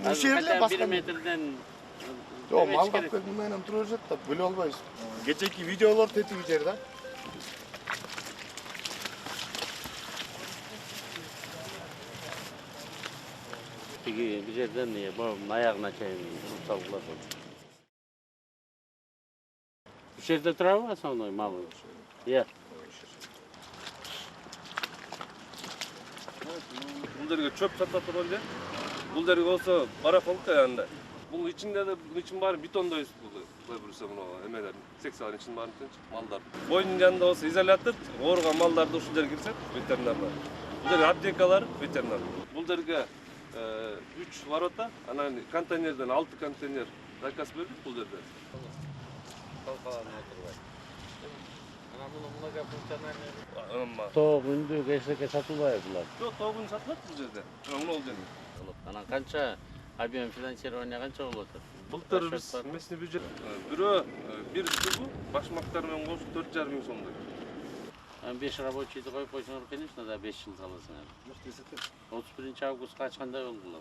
Ушул жерде Bir баскан. metreden Жок, мал капкелдин менен тура берет да, биле албайбыз. Кечеки видеолор тетиги жер да. bir yerden babamın ayağına çayın salgılar. Bu şerde durur основной малый. Ya. Бул жерге чөп сатып турган жер. Бул жерге болсо бараколук анда. Бул ичинде да бул ичин баары бетондой бул. Кой бурса мына эмелер, секциялар ичин баарын тынч, малдар. Бойдун жанында болсо изолятор, ооруган малдарды ушул жерге кирсет, ветеринарлар. Бул жерге аптекалар, ветеринар. Бул жерге 3 ворота, анан контейнерден 6 контейнер заказ бердик бул жерде. Тоқ үнді кешеке сатылбай бұлар. Жок, тогун сатылат бул жерде. Мына бул жерде. Анан канча объем финансирования канча болуп атат? Былтыр биз местный бюджет бирөө бир штугу башмактар менен кошуп 4,5 миң сомдой. 5 рабочийди коюп койсоңор, конечно, да 5 жыл саласыңар. 31 августка ачкандай болду.